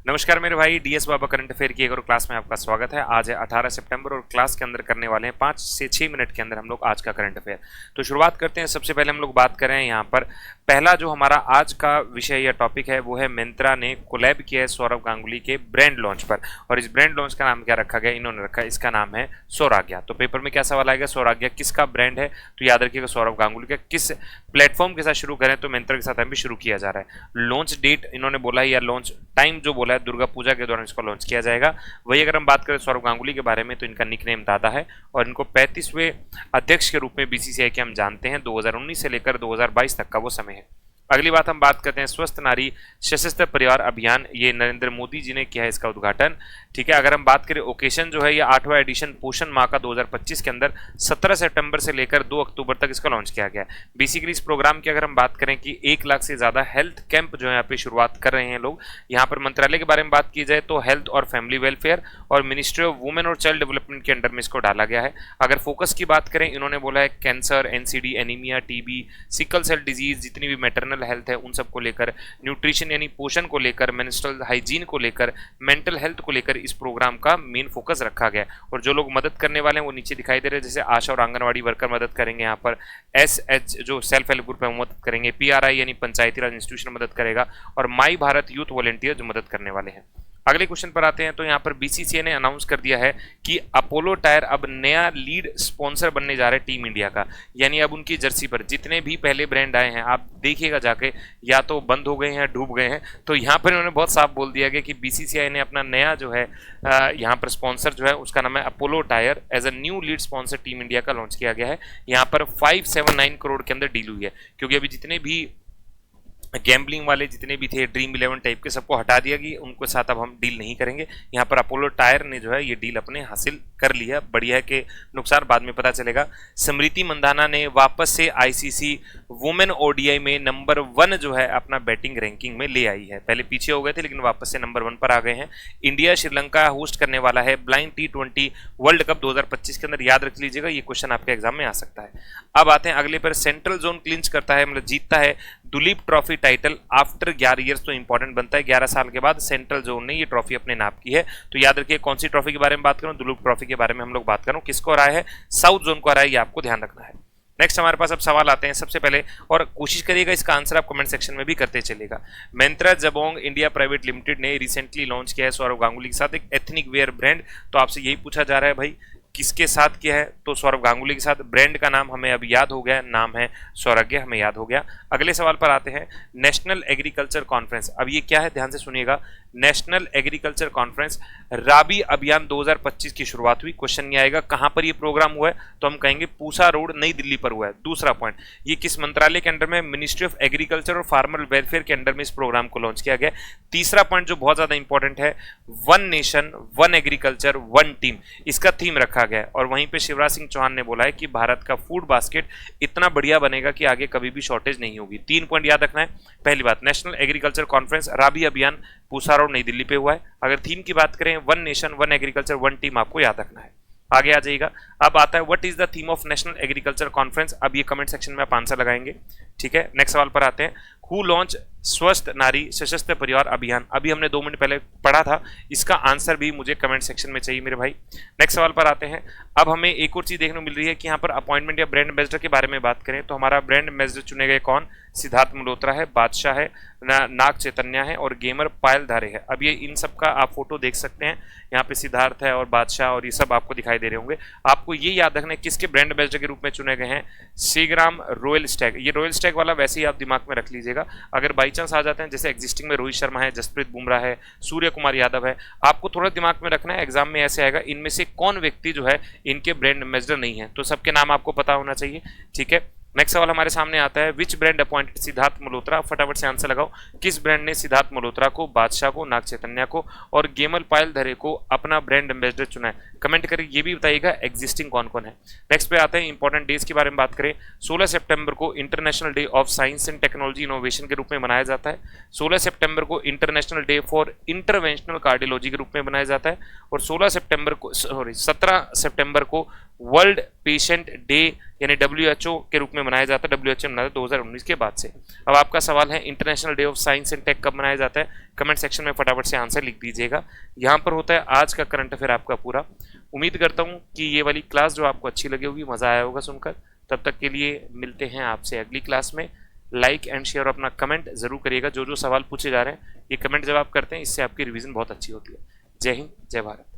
नमस्कार मेरे भाई, डीएस बाबा करंट अफेयर की एक और क्लास में आपका स्वागत है। आज है 18 सितंबर और क्लास के अंदर करने वाले हैं 5 से 6 मिनट के अंदर हम लोग आज का करंट अफेयर। तो शुरुआत करते हैं। सबसे पहले हम लोग बात कर रहे हैं यहाँ पर पहला जो हमारा आज का विषय या टॉपिक है वो है मिंत्रा ने कोलैब किया है सौरव गांगुली के ब्रांड लॉन्च पर। और इस ब्रांड लॉन्च का नाम क्या रखा गया, इन्होंने रखा, इसका नाम है सौराग्या। तो पेपर में क्या सवाल आएगा, सौराग्या किसका ब्रांड है, तो याद रखिएगा सौरव गांगुली का। किस प्लेटफॉर्म के साथ शुरू करें, तो मिंत्रा के साथ अभी शुरू किया जा रहा है। लॉन्च डेट इन्होंने बोला है या लॉन्च टाइम जो बोला है, दुर्गा पूजा के दौरान इसको लॉन्च किया जाएगा। वही अगर हम बात करें सौरव गांगुली के बारे में, तो इनका निकनेम दादा है और इनको 35वें अध्यक्ष के रूप में बीसीसीआई के हम जानते हैं। 2019 से लेकर 2022 तक का वो समय है। अगली बात हम बात करते हैं स्वस्थ नारी सशस्त्र परिवार अभियान। ये नरेंद्र मोदी जी ने किया है इसका उद्घाटन। ठीक है, अगर हम बात करें ओकेशन जो है, ये 8वां एडिशन पोषण माह का 2025 के अंदर 17 सितंबर से लेकर 2 अक्टूबर तक इसका लॉन्च किया गया है। बेसिकली इस प्रोग्राम की अगर हम बात करें कि 1 लाख से ज्यादा हेल्थ कैंप जो है यहाँ पे शुरुआत कर रहे हैं लोग। यहाँ पर मंत्रालय के बारे में बात की जाए तो हेल्थ और फैमिली वेलफेयर और मिनिस्ट्री ऑफ वुमेन और चाइल्ड डेवलपमेंट के अंडर में इसको डाला गया है। अगर फोकस की बात करें, इन्होंने बोला है cancer, NCD, anaemia, TB, sickle cell disease, जितनी भी मैटरनल हेल्थ है उन सबको लेकर, न्यूट्रिशन यानी पोषण को लेकर, मेंस्ट्रुअल हाइजीन को लेकर, मेंटल हेल्थ को लेकर इस प्रोग्राम का मेन फोकस रखा गया। और जो लोग मदद करने वाले हैं वो नीचे दिखाई दे रहे हैं, जैसे आशा और आंगनवाड़ी वर्कर मदद करेंगे, यहाँ पर एसएच जो सेल्फ हेल्प ग्रुप है वो मदद करेंगे, पीआरआई यानी पंचायती राज इंस्टीट्यूशन मदद करेगा, और माई भारत यूथ वॉलंटियर जो मदद करने वाले हैं। अगले क्वेश्चन पर आते हैं। तो यहाँ पर बीसीसीआई ने अनाउंस कर दिया है कि अपोलो टायर अब नया लीड स्पॉन्सर बनने जा रहे हैं टीम इंडिया का। यानी अब उनकी जर्सी पर जितने भी पहले ब्रांड आए हैं, आप देखिएगा जाके, या तो बंद हो गए हैं, डूब गए हैं। तो यहाँ पर उन्होंने बहुत साफ बोल दिया गया कि बीसीसीआई ने अपना नया जो है यहाँ पर स्पॉन्सर जो है उसका नाम है Apollo tyre, as a new lead sponsor team India का लॉन्च किया गया है। यहाँ पर 579 करोड़ के अंदर डील हुई है, क्योंकि अभी जितने भी गैम्बलिंग वाले जितने भी थे ड्रीम 11 टाइप के, सबको हटा दिया कि उनके साथ अब हम डील नहीं करेंगे। यहाँ पर अपोलो टायर ने जो है ये डील अपने हासिल कर लिया। बढ़िया है कि नुकसान बाद में पता चलेगा। स्मृति मंदाना ने वापस से आईसीसी वुमेन ओडीआई में नंबर 1 जो है अपना बैटिंग रैंकिंग में ले आई है। पहले पीछे हो गए थे लेकिन वापस से नंबर 1 पर आ गए हैं। इंडिया श्रीलंका होस्ट करने वाला है ब्लाइंड T20 वर्ल्ड कप 2025 के अंदर, याद रख लीजिएगा, ये क्वेश्चन आपके एग्जाम में आ सकता है। अब आते हैं अगले पर। सेंट्रल जोन क्लिंच करता है, मतलब जीतता है Duleep trophy title after 11 years. तो इंपॉर्टेंट बनता है, 11 साल के बाद सेंट्रल जोन ने ये ट्रॉफी अपने नाम की है। तो याद रखिए कौन सी ट्रॉफी के बारे में बात करूं, दुलीप ट्रॉफी के बारे में हम लोग बात करूं। किसको हराया है, साउथ जोन को हराया, ये आपको ध्यान रखना है। नेक्स्ट हमारे पास अब सवाल आते हैं सबसे पहले, और कोशिश करिएगा इसका आंसर आप कमेंट सेक्शन में भी करते चलेगा। Myntra Jabong India private limited ने रिसेंटली लॉन्च किया है सौरव गांगुली के साथ एक एथनिक वेयर ब्रांड। तो आपसे यही पूछा जा रहा है भाई किसके साथ किया है, तो सौरव गांगुली के साथ। ब्रांड का नाम हमें अब याद हो गया, नाम है सौराग्या, हमें याद हो गया। अगले सवाल पर आते हैं। नेशनल एग्रीकल्चर कॉन्फ्रेंस, अब ये क्या है ध्यान से सुनिएगा। नेशनल एग्रीकल्चर कॉन्फ्रेंस राबी अभियान 2025 की शुरुआत हुई। क्वेश्चन ये आएगा कहां पर ये प्रोग्राम हुआ है, तो हम कहेंगे पूसा रोड नई दिल्ली पर हुआ है। दूसरा पॉइंट, ये किस मंत्रालय के अंडर में, मिनिस्ट्री ऑफ एग्रीकल्चर और फार्मर वेलफेयर के अंडर में इस प्रोग्राम को लॉन्च किया गया। तीसरा पॉइंट जो बहुत ज्यादा इंपॉर्टेंट है, 1 नेशन 1 एग्रीकल्चर 1 टीम, इसका थीम रखा गया है। और वहीं पे शिवराज सिंह चौहान ने बोला है कि भारत का फूड बास्केट इतना बढ़िया बनेगा कि आगे कभी भी शॉर्टेज नहीं होगी। 3 पॉइंट याद रखना है। पहली बात, नेशनल एग्रीकल्चर कॉन्फ्रेंस राबी अभियान पूसा रोड नई दिल्ली पे हुआ है। अगर थीम की बात करें, 1 नेशन 1 एग्रीकल्चर 1 टीम, आपको याद रखना है। आगे आ जाइएगा। अब आता है what is the theme of national agriculture conference. अब ये कमेंट सेक्शन में आप आंसर लगाएंगे, ठीक है। नेक्स्ट सवाल पर आते हैं। हु लॉन्च स्वस्थ नारी सशस्त्र परिवार अभियान। अभी हमने 2 मिनट पहले पढ़ा था, इसका आंसर भी मुझे कमेंट सेक्शन में चाहिए मेरे भाई। नेक्स्ट सवाल पर आते हैं। अब हमें एक और चीज देखने को मिल रही है कि यहाँ पर अपॉइंटमेंट या ब्रांड एम्बेसडर के बारे में बात करें, तो हमारा ब्रांड एम्बेसडर चुने गए कौन, सिद्धार्थ मल्होत्रा है, बादशाह है, नाग चैतन्य है और गेमर पायल धारे है। अब ये इन सब का आप फोटो देख सकते हैं, यहाँ पे सिद्धार्थ है और बादशाह और ये सब आपको दिखाई दे रहे होंगे। आपको ये याद रखना है किसके ब्रांड एम्बेसडर के रूप में चुने गए हैं, सीग्राम रॉयल स्टैग। ये रॉयल स्टैग वाला वैसे ही आप दिमाग में रख लीजिएगा। अगर बाई चांस आ जाते हैं, जैसे एग्जिस्टिंग में रोहित शर्मा है, जसप्रीत बुमराह है, सूर्य कुमार यादव है, आपको थोड़ा दिमाग में रखना है। एग्जाम में ऐसे आएगा इनमें से कौन व्यक्ति जो है इनके ब्रांड एम्बेसडर नहीं है, तो सबके नाम आपको पता होना चाहिए, ठीक है। नेक्स्ट सवाल हमारे सामने आता है, which brand appointed Siddharth Malhotra. फटाफट से आंसर लगाओ, किस ब्रांड ने सिद्धार्थ मल्होत्रा को, बादशाह को, नाग चैतन्य को और गेमल पायल धरे को अपना ब्रांड एम्बेसडर चुना है। कमेंट करें, ये भी बताइएगा एग्जिस्टिंग कौन कौन है। नेक्स्ट पे आते हैं इंपॉर्टेंट डेज के बारे में बात करें। 16 सितंबर को international day of science and technology innovation के रूप में मनाया जाता है। 16 सितंबर को international day for interventional cardiology के रूप में मनाया जाता है। और 17 सितंबर को वर्ल्ड पेशेंट डे यानी WHO के रूप में मनाया जाता है। WHO मनाया 2019 के बाद से। अब आपका सवाल है international day of science and tech कब मनाया जाता है? कमेंट सेक्शन में फटाफट से आंसर लिख दीजिएगा। यहाँ पर होता है आज का करंट अफेयर आपका पूरा। उम्मीद करता हूँ कि ये वाली क्लास जो आपको अच्छी लगी होगी, मज़ा आया होगा सुनकर। तब तक के लिए मिलते हैं आपसे अगली क्लास में। लाइक एंड शेयर और अपना कमेंट जरूर करिएगा। जो जो सवाल पूछे जा रहे हैं ये कमेंट जब आप करते हैं इससे आपकी रिवीजन बहुत अच्छी होती है। जय हिंद, जय भारत।